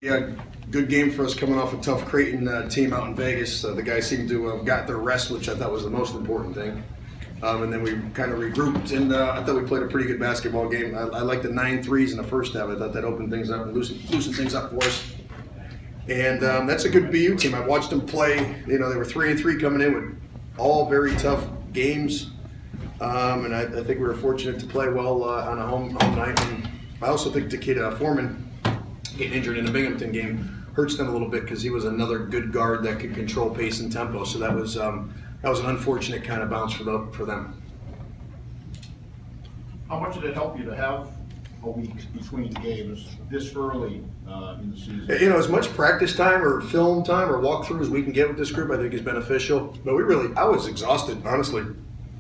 Yeah, good game for us coming off a tough Creighton team out in Vegas. The guys seemed to have got their rest, which I thought was the most important thing. And then we kind of regrouped, and I thought we played a pretty good basketball game. I liked the 9 threes in the first half. I thought that opened things up and loosened things up for us. And that's a good BU team. I watched them play. You know, they were 3-3 coming in with all very tough games. And I think we were fortunate to play well on a home night. And I also think the kid Foreman getting injured in the Binghamton game hurts them a little bit because he was another good guard that could control pace and tempo. So that was an unfortunate kind of bounce for them. How much did it help you to have a week between games this early in the season? You know, as much practice time or film time or walkthrough as we can get with this group, I think is beneficial. But I was exhausted, honestly,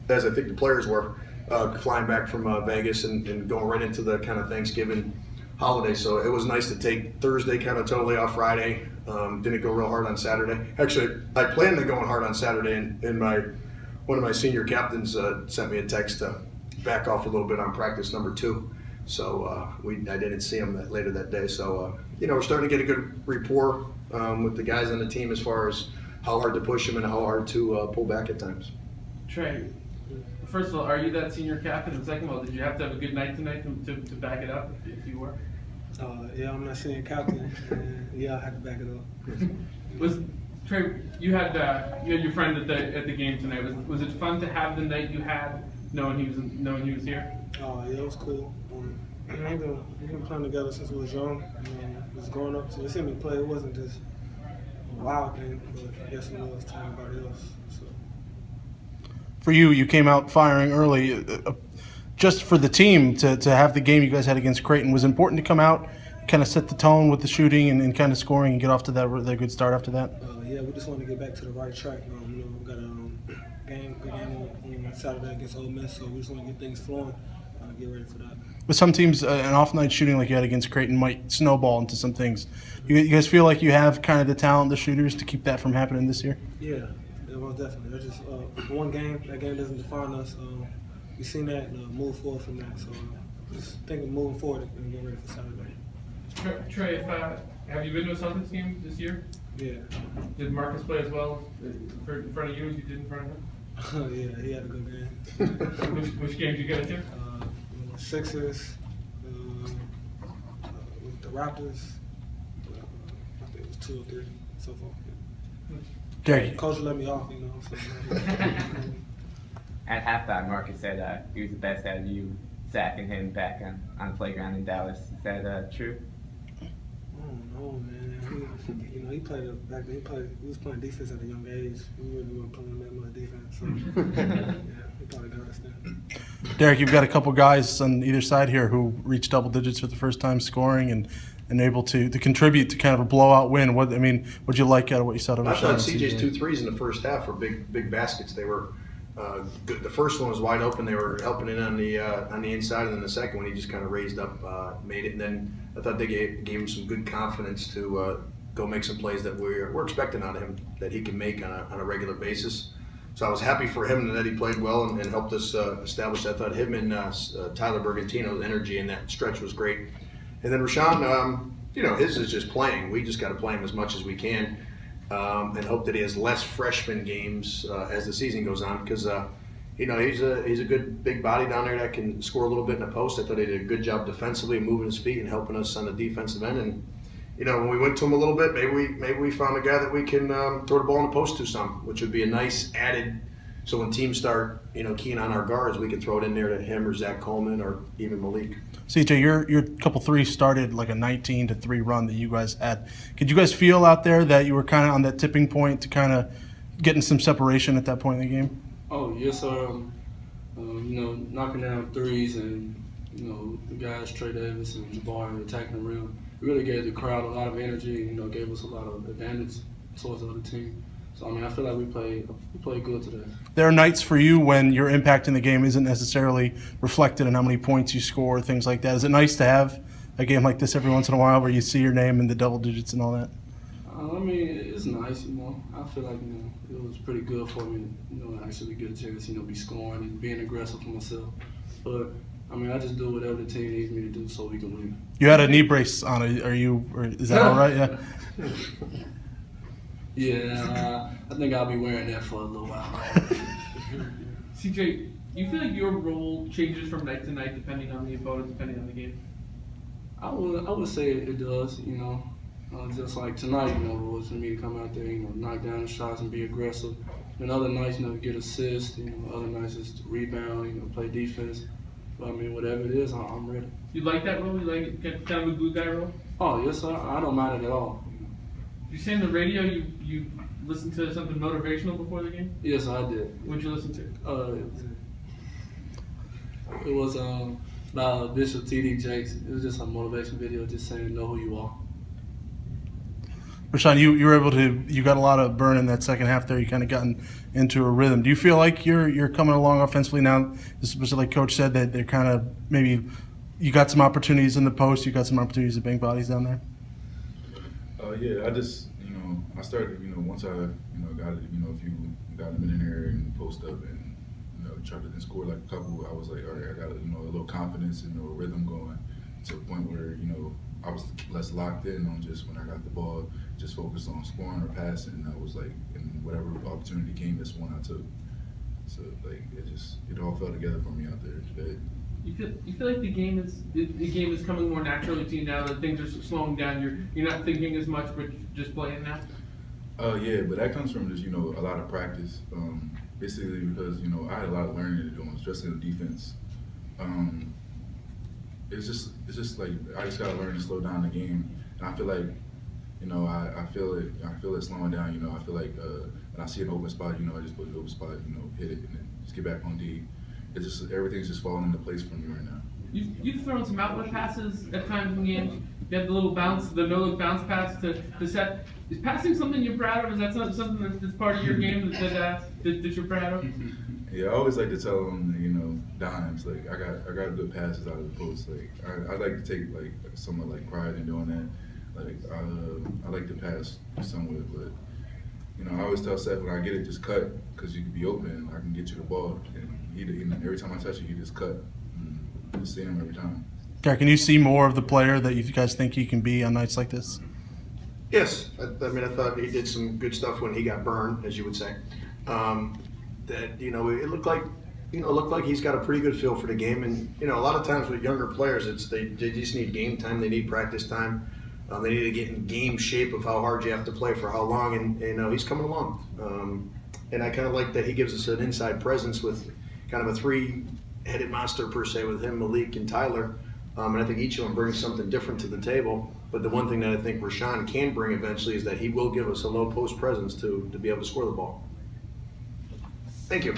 as I think the players were, flying back from Vegas and going right into the kind of Thanksgiving holiday. So it was nice to take Thursday kind of totally off Friday. Didn't go real hard on Saturday. Actually, I planned on going hard on Saturday, and one of my senior captains sent me a text to back off a little bit on practice number 2. So I didn't see him later that day. So we're starting to get a good rapport with the guys on the team as far as how hard to push them and how hard to pull back at times. Trey, first of all, are you that senior captain? And second of all, did you have to have a good night tonight to back it up if you were? Yeah, I'm not senior captain, and yeah, I had to back it up. Trey, you had your friend at the game tonight. Was it fun to have the night you had, knowing he was here? Yeah, it was cool. We've been playing together since we was young. Just growing up to see me play, it wasn't just a wild thing, but I guess it was to everybody else. So. For you came out firing early. Just for the team to have the game you guys had against Creighton, was it important to come out, kind of set the tone with the shooting and kind of scoring and get off to that good start after that? Yeah, we just want to get back to the right track. We got a good game on Saturday against Ole Miss, so we just want to get things flowing, get ready for that. With some teams, an off-night shooting like you had against Creighton might snowball into some things. You guys feel like you have kind of the talent, the shooters, to keep that from happening this year? Yeah, most definitely. There's just one game. That game doesn't define us. We've seen that and move forward from that. So just thinking moving forward and getting ready for Saturday. Trey, have you been to a Celtics game this year? Yeah. Did Marcus play as well in front of you as you did in front of him? Yeah, he had a good game. Which game did you go to? Sixers, with the Raptors. I think it was 2 or 3 so far. Derek. Coach let me off, So. At halftime, Marcus said he was the best out of you, sacking him back on the playground in Dallas. Is that true? I don't know, man. He played back then. He was playing defense at a young age. We really weren't playing that much defense. So, yeah, he probably got us there. Derek, you've got a couple guys on either side here who reached double digits for the first time scoring and able to contribute to kind of a blowout win. What'd you like out of what you saw? I thought CJ's 2 threes in the first half were big baskets. They were good. The first one was wide open. They were helping it on the inside, and then the second one he just kind of raised up, made it. And then I thought they gave him some good confidence to go make some plays that we're expecting out of him that he can make on a regular basis. So I was happy for him that he played well and helped us establish. I thought him and Tyler Bergantino's energy in that stretch was great. And then Rashawn, his is just playing. We just got to play him as much as we can and hope that he has less freshman games as the season goes on because, he's a good big body down there that can score a little bit in the post. I thought he did a good job defensively, moving his feet and helping us on the defensive end. And when we went to him a little bit, maybe we found a guy that we can throw the ball in the post to some, which would be a nice added. So when teams start, keying on our guards, we can throw it in there to him or Zach Coleman or even Malik. CJ, your couple threes started like a 19-3 run that you guys had. Could you guys feel out there that you were kind of on that tipping point to kind of getting some separation at that point in the game? Oh, yes, sir. Knocking down threes and, the guys, Trey Davis and Jabari attacking the rim. It really gave the crowd a lot of energy and, gave us a lot of advantage towards the other team. So, I feel like we played good today. There are nights for you when your impact in the game isn't necessarily reflected in how many points you score, things like that. Is it nice to have a game like this every once in a while where you see your name in the double digits and all that? It's nice, I feel like, it was pretty good for me, to actually get a chance, be scoring and being aggressive for myself. But I mean, I just do whatever the team needs me to do so we can win. You had a knee brace on. Is that all right? Yeah. Yeah, I think I'll be wearing that for a little while. CJ, you feel like your role changes from night to night depending on the opponent, depending on the game? I would say it does, you know. Just like tonight, you know, it was for me to come out there, you know, knock down the shots and be aggressive. And other nights, you know, get assists, you know, other nights is to rebound, you know, play defense. But I mean, whatever it is, I'm ready. You like that role? You like it, kind of a glue guy role? Oh, yes, sir. I don't mind it at all. You say on the radio you listened to something motivational before the game? Yes, I did. What'd you listen to? It was by Bishop T.D. Jakes. It was just a motivation video just saying, know who you are. Rashawn, you were able to. You got a lot of burn in that second half there. You kind of gotten into a rhythm. Do you feel like you're coming along offensively now? Especially like Coach said that they're kind of maybe you got some opportunities in the post. You got some opportunities to bang bodies down there. Yeah, I just, I started, once I, got it, a few got them in there and post up and, tried to score like a couple, I was like, all right, I got, a little confidence and, a rhythm going to a point where, I was less locked in on just when I got the ball, just focused on scoring or passing. I was like, and whatever opportunity came, this one I took. So like, it all fell together for me out there today. You feel like the game is coming more naturally to you now that things are slowing down. You're not thinking as much, but just playing now. Yeah, but that comes from just a lot of practice. Basically because I had a lot of learning to do, especially in defense. It's just like I just gotta learn to slow down the game, and I feel like I feel it slowing down. I feel like when I see an open spot, I just go to the open spot, hit it, and then just get back on D. It's just everything's just falling into place for me right now. You've thrown some outlet passes at times in games. You had the little bounce, the no-look bounce pass to set. Is passing something you're proud of? Is that something that's part of your game that you're proud of? Yeah, I always like to tell them, dimes. Like I got good passes out of the post. Like I like to take like somewhat like pride in doing that. Like I like to pass somewhat, but I always tell Seth when I get it, just cut because you can be open. I can get you the ball, and every time I touch it, he just cut. Just see him every time. Gary, can you see more of the player that you guys think he can be on nights like this? Yes, I thought he did some good stuff when he got burned, as you would say. That it looked like he's got a pretty good feel for the game, and a lot of times with younger players, they just need game time, they need practice time, they need to get in game shape of how hard you have to play for how long, and he's coming along. And I kind of like that he gives us an inside presence with kind of a three-headed monster per se with him, Malik, and Tyler. And I think each of them brings something different to the table. But the one thing that I think Rashawn can bring eventually is that he will give us a low post presence to be able to score the ball. Thank you.